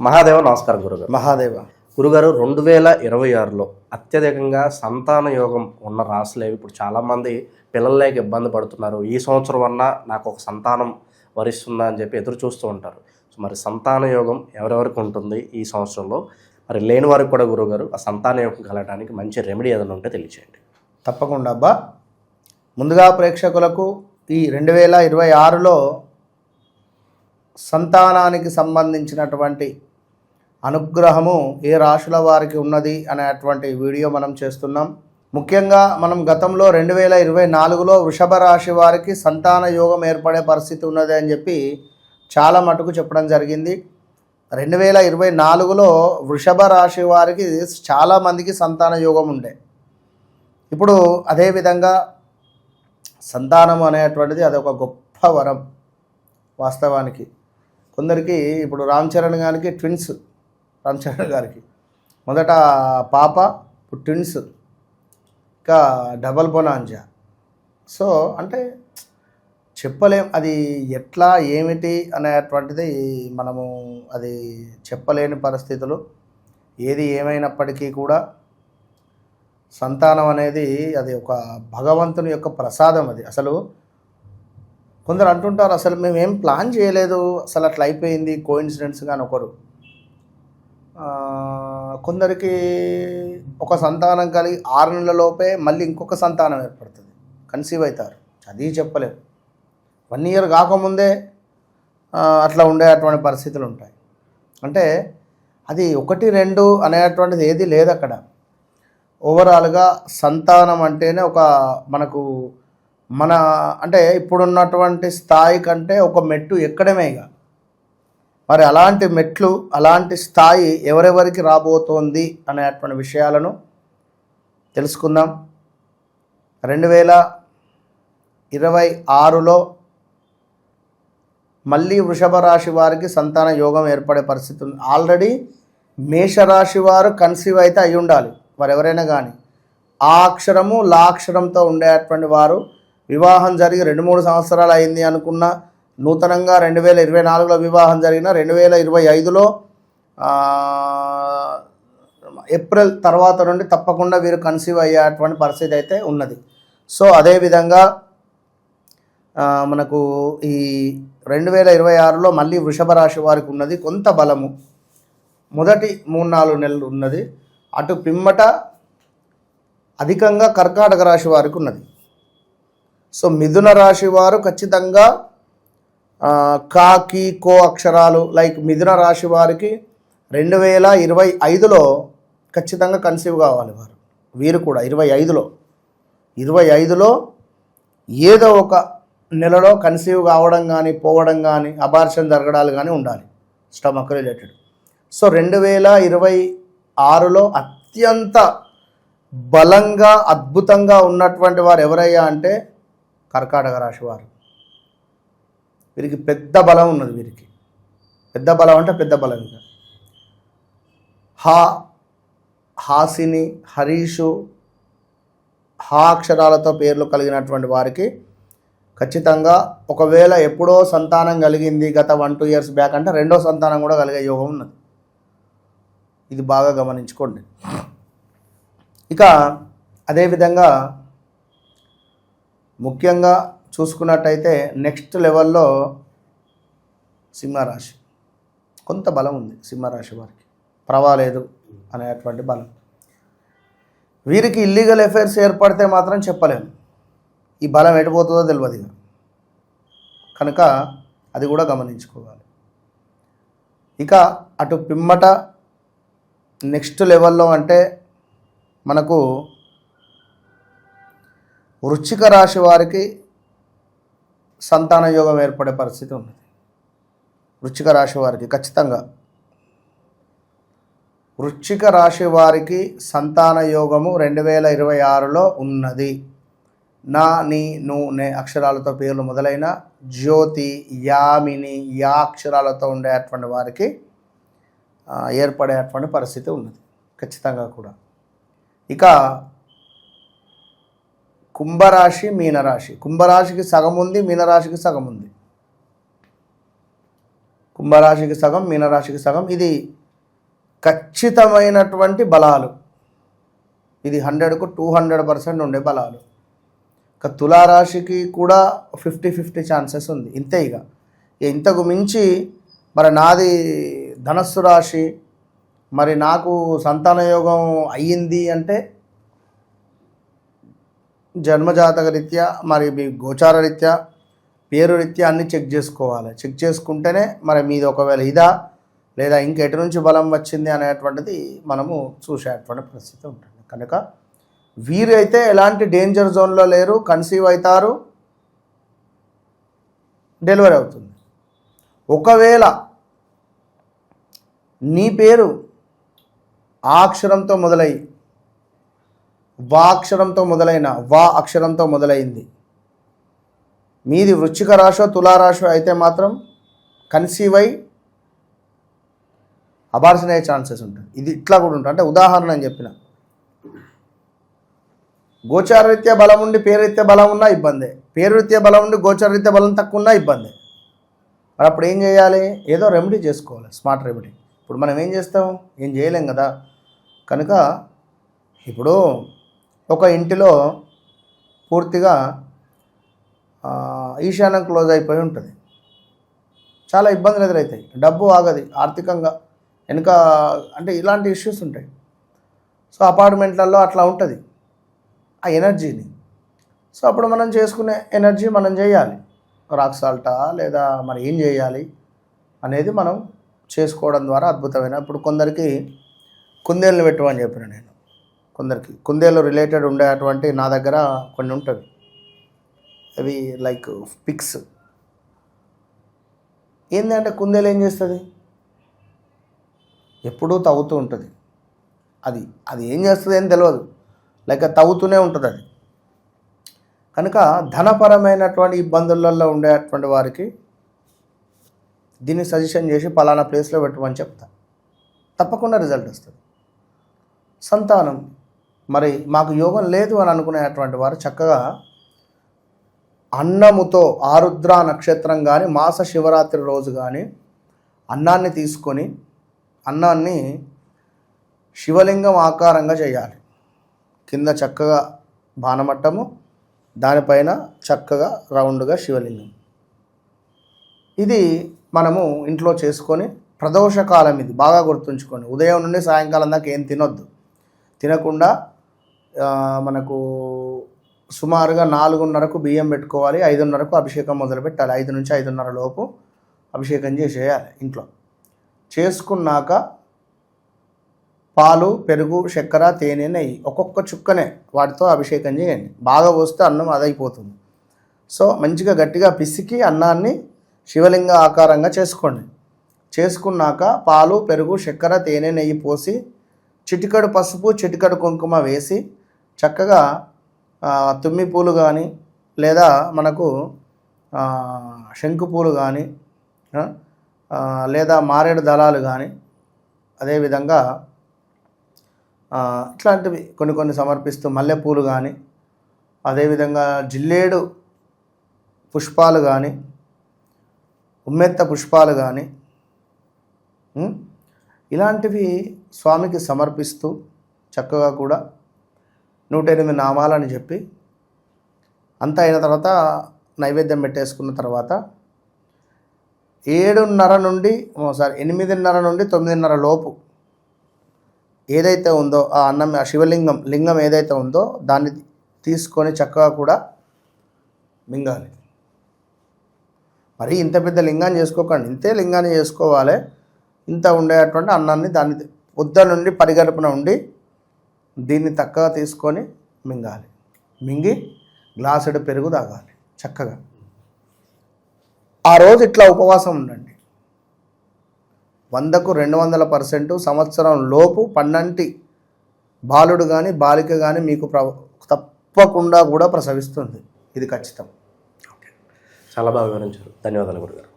మహాదేవ నమస్కారం గురుగారు. మహాదేవ గురుగారు 2026లో అత్యధికంగా సంతాన యోగం ఉన్న రాశులేవి? ఇప్పుడు చాలామంది పిల్లలు లేక ఇబ్బంది పడుతున్నారు. ఈ సంవత్సరం అన్నా నాకు ఒక సంతానం వరిస్తుందా అని చెప్పి ఎదురు చూస్తూ ఉంటారు. సో మరి సంతాన యోగం ఎవరెవరికి ఉంటుంది ఈ సంవత్సరంలో? మరి లేని వారికి కూడా గురుగారు ఆ సంతాన యోగం కలగడానికి మంచి రెమెడీ ఏదైనా ఉంటే తెలియచేయండి. తప్పకుండా అబ్బా. ముందుగా ప్రేక్షకులకు ఈ 2026లో సంతానానికి సంబంధించినటువంటి అనుగ్రహము ఏ రాశుల వారికి ఉన్నది అనేటువంటి వీడియో మనం చేస్తున్నాం. ముఖ్యంగా మనం గతంలో 2024లో వృషభ రాశి వారికి సంతాన యోగం ఏర్పడే పరిస్థితి ఉన్నది అని చెప్పి చాలా మటుకు చెప్పడం జరిగింది. 2024లో వృషభ రాశి వారికి చాలామందికి సంతాన యోగం ఉండే. ఇప్పుడు అదేవిధంగా సంతానం అనేటువంటిది అదొక గొప్ప వరం. వాస్తవానికి కొందరికి ఇప్పుడు రామ్ చరణ్ గారికి ట్విన్స్, రామ్ చరణ్ గారికి మొదట పాప, ఇప్పుడు ట్విన్స్, ఇంకా డబల్ బొనాంజా. సో అంటే చెప్పలేం అది ఎట్లా ఏమిటి అనేటువంటిది మనము అది చెప్పలేని పరిస్థితులు. ఏది ఏమైనప్పటికీ కూడా సంతానం అనేది అది ఒక భగవంతుని యొక్క ప్రసాదం. అది అసలు కొందరు అంటుంటారు అసలు మేమేం ప్లాన్ చేయలేదు, అసలు అట్లా అయిపోయింది కోఇన్సిడెన్స్ కానీ ఒకరు. కొందరికి ఒక సంతానం కలిగి 6 నెలలలోపే మళ్ళీ ఇంకొక సంతానం ఏర్పడుతుంది, కన్సీవ్ అవుతారు. అది చెప్పలేము. 1 ఇయర్ కాకముందే అట్లా ఉండేటువంటి పరిస్థితులు ఉంటాయి. అంటే అది 1, 2 అనేటువంటిది ఏది లేదు అక్కడ. ఓవరాల్గా సంతానం అంటేనే ఒక మనకు అంటే ఇప్పుడున్నటువంటి స్థాయి కంటే ఒక మెట్టు ఎక్కడమే. ఇక మరి అలాంటి మెట్లు, అలాంటి స్థాయి ఎవరెవరికి రాబోతోంది అనేటువంటి విషయాలను తెలుసుకుందాం. 2026లో మళ్ళీ వృషభ రాశి వారికి సంతాన యోగం ఏర్పడే పరిస్థితి ఉంది. ఆల్రెడీ మేషరాశి వారు కన్సీవ్ అయితే అయి ఉండాలి వారు ఎవరైనా కానీ. ఆ అక్షరము లా అక్షరంతో ఉండేటువంటి వారు వివాహం జరిగి 2-3 సంవత్సరాలు అయింది అనుకున్న, నూతనంగా 2024లో వివాహం జరిగిన 2025లో ఏప్రిల్ తర్వాత నుండి తప్పకుండా వీరు కన్సీవ్ అయ్యేటువంటి పరిస్థితి అయితే ఉన్నది. సో అదేవిధంగా మనకు ఈ 2026లో మళ్ళీ వృషభ రాశి వారికి ఉన్నది కొంత బలము. మొదటి 3-4 నెలలు ఉన్నది. అటు పిమ్మట అధికంగా కర్కాటక రాశి వారికి ఉన్నది. సో మిథున రాశి వారు ఖచ్చితంగా కా, కీ, కో అక్షరాలు లైక్ మిథున రాశి వారికి 2025లో ఖచ్చితంగా కన్సీవ్ కావాలి వీరు కూడా. 25లో ఏదో ఒక నెలలో కన్సీవ్ కావడం కానీ, పోవడం కానీ, అబార్షన్ జరగడాలు కానీ ఉండాలి, స్టమక్ రిలేటెడ్. సో 2026లో అత్యంత బలంగా అద్భుతంగా ఉన్నటువంటి వారు ఎవరయ్యా అంటే కర్కాటక రాశి వారు. వీరికి పెద్ద బలం ఉన్నది. వీరికి పెద్ద బలం అంటే పెద్ద బలం. ఇంకా హాసిని, హరీషు, అక్షరాలతో పేర్లు కలిగినటువంటి వారికి ఖచ్చితంగా ఒకవేళ ఎప్పుడో సంతానం కలిగింది గత 1-2 ఇయర్స్ బ్యాక్ అంటే రెండో సంతానం కూడా కలిగే యోగం ఉన్నది. ఇది బాగా గమనించుకోండి. ఇక అదేవిధంగా ముఖ్యంగా చూసుకున్నట్టయితే నెక్స్ట్ లెవెల్లో సింహరాశి కొంత బలం ఉంది. సింహరాశి వారికి పర్వాలేదు అనేటువంటి బలం. వీరికి ఇల్లీగల్ అఫైర్స్ ఏర్పడితే మాత్రం చెప్పలేము, ఈ బలం ఎటుపోతుందో తెలియదు కనుక అది కూడా గమనించుకోవాలి. ఇక అటు పిమ్మట నెక్స్ట్ లెవెల్లో అంటే మనకు వృశ్చిక రాశి వారికి సంతాన యోగం ఏర్పడే పరిస్థితి ఉన్నది. వృశ్చిక రాశి వారికి ఖచ్చితంగా వృశ్చిక రాశి వారికి సంతాన యోగము 2026లో ఉన్నది. నా, నీ, ను, నే అక్షరాలతో పేర్లు మొదలైన జ్యోతి, యామిని, యా అక్షరాలతో ఉండేటువంటి వారికి ఏర్పడేటువంటి పరిస్థితి ఉన్నది ఖచ్చితంగా కూడా. ఇక కుంభరాశి, మీనరాశి. కుంభరాశికి సగం ఉంది, మీనరాశికి సగం ఉంది. కుంభరాశికి సగం, మీనరాశికి సగం. ఇది ఖచ్చితమైనటువంటి బలాలు. ఇది 100కు 200% ఉండే బలాలు. ఇక తులారాశికి కూడా 50-50 ఛాన్సెస్ ఉంది. ఇంతే ఇక ఇంతకు మించి మరి నాది ధనస్సు రాశి, మరి నాకు సంతాన యోగం అయ్యింది అంటే జన్మజాతక రీత్యా, మరి మీ గోచార రీత్యా, పేరు రీత్యా అన్నీ చెక్ చేసుకోవాలి. చెక్ చేసుకుంటేనే మరి మీది ఒకవేళ ఇదా లేదా ఇంకెటు నుంచి బలం వచ్చింది అనేటువంటిది మనము చూసేటువంటి పరిస్థితి ఉంటుంది. కనుక వీరైతే ఎలాంటి డేంజర్ జోన్లో లేరు, కన్సీవ్ అవుతారు, డెలివరీ అవుతుంది. ఒకవేళ నీ పేరు ఆ అక్షరంతో మొదలై వా అక్షరంతో మొదలైన వా అక్షరంతో మొదలైంది, మీది వృశ్చిక రాశో తులారాశో అయితే మాత్రం కన్సీవ్ అయి అబార్షన్ అయ్యే ఛాన్సెస్ ఉంటుంది. ఇది ఇట్లా కూడా ఉంటుంది. అంటే ఉదాహరణ అని చెప్పిన, గోచారరీత్యా బలం ఉండి పేరురీత్యా బలం ఉన్నా ఇబ్బందే, పేరురీత్యా బలం ఉండి గోచారరీత్యా బలం తక్కువ ఉన్నా ఇబ్బందే. మరి అప్పుడు ఏం చేయాలి? ఏదో రెమెడీ చేసుకోవాలి, స్మార్ట్ రెమెడీ. ఇప్పుడు మనం ఏం చేస్తాం? ఏం చేయలేం కదా. కనుక ఇప్పుడు ఒక ఇంటిలో పూర్తిగా ఈశాన్యం క్లోజ్ అయిపోయి ఉంటుంది, చాలా ఇబ్బందులు ఎదురవుతాయి, డబ్బు ఆగది, ఆర్థికంగా వెనుక అంటే ఇలాంటి ఇష్యూస్ ఉంటాయి. సో అపార్ట్మెంట్లలో అట్లా ఉంటుంది ఆ ఎనర్జీని. సో అప్పుడు మనం చేసుకునే ఎనర్జీ మనం చేయాలి, రాక్ సాల్టా లేదా మరి ఏం చేయాలి అనేది మనం చేసుకోవడం ద్వారా అద్భుతమైన. ఇప్పుడు కొందరికి కుందేళ్ళు పెట్టమని చెప్పిన నేను, కొందరికి కుందేళ్ళు రిలేటెడ్ ఉండేటువంటి నా దగ్గర కొన్ని ఉంటుంది. అవి లైక్ పిక్స్. ఏంటంటే కుందేలు ఏం చేస్తుంది? ఎప్పుడూ తవ్వుతూ ఉంటుంది. అది ఏం చేస్తుంది అని తెలియదు, లైక్ తవ్వుతూనే ఉంటుంది అది. కనుక ధనపరమైనటువంటి ఇబ్బందులలో ఉండేటువంటి వారికి దీన్ని సజెషన్ చేసి పలానా ప్లేస్లో పెట్టమని చెప్తా, తప్పకుండా రిజల్ట్ వస్తుంది. సంతానం మరి మాకు యోగం లేదు అని అనుకునేటువంటి వారు చక్కగా అన్నముతో ఆరుద్ర నక్షత్రం కానీ మాస శివరాత్రి రోజు కానీ అన్నాన్ని తీసుకొని అన్నాన్ని శివలింగం ఆకారంగా చేయాలి. కింద చక్కగా బాణమట్టము, దానిపైన చక్కగా రౌండ్గా శివలింగం. ఇది మనము ఇంట్లో చేసుకొని ప్రదోషకాలం, ఇది బాగా గుర్తుంచుకొని ఉదయం నుండి సాయంకాలం దాకా ఏం తినొద్దు. తినకుండా మనకు సుమారుగా 4:30కు బియ్యం పెట్టుకోవాలి, 5:30కు అభిషేకం మొదలుపెట్టాలి. 5 నుంచి 5:30 లోపు అభిషేకం చేసేయాలి. ఇంట్లో చేసుకున్నాక పాలు, పెరుగు, చక్కెర, తేనె, నెయ్యి ఒక్కొక్క చుక్కనే వాటితో అభిషేకం చేయండి. బాగా పోస్తే అన్నం అదైపోతుంది. సో మంచిగా గట్టిగా పిసికి అన్నాన్ని శివలింగ ఆకారంగా చేసుకోండి. చేసుకున్నాక పాలు, పెరుగు, చక్కెర, తేనె, నెయ్యి పోసి చిటికడు పసుపు, చిటికడు కుంకుమ వేసి చక్కగా తుమ్మి పూలు కానీ లేదా మనకు శంకు పూలు కానీ లేదా మారేడు దళాలు కానీ, అదేవిధంగా ఇట్లాంటివి కొన్ని సమర్పిస్తూ మల్లెపూలు కానీ, అదేవిధంగా జిల్లేడు పుష్పాలు కానీ, ఉమ్మెత్త పుష్పాలు కానీ ఇలాంటివి స్వామికి సమర్పిస్తూ చక్కగా కూడా 108 నామాలని చెప్పి అంతా అయిన తర్వాత నైవేద్యం పెట్టేసుకున్న తర్వాత 8:30 నుండి 9:30 లోపు ఏదైతే ఉందో ఆ అన్నం, ఆ లింగం ఏదైతే ఉందో దాన్ని తీసుకొని చక్కగా కూడా మింగాలి. మరి ఇంత పెద్ద లింగాన్ని చేసుకోకండి, ఇంతే లింగాన్ని చేసుకోవాలి. ఇంత ఉండేటువంటి అన్నాన్ని దాన్ని పొద్దు నుండి పరిగడుపున ఉండి దీన్ని చక్కగా తీసుకొని మింగాలి. మింగి గ్లాసుడు పెరుగు తాగాలి చక్కగా. ఆ రోజు ఇట్లా ఉపవాసం ఉండండి. 100కు 200% సంవత్సరం లోపు పన్నంటి బాలుడు కానీ బాలిక కానీ మీకు తప్పకుండా కూడా ప్రసవిస్తుంది. ఇది ఖచ్చితం. చాలా బాగా వివరించారు. ధన్యవాదాలు గురుగారు.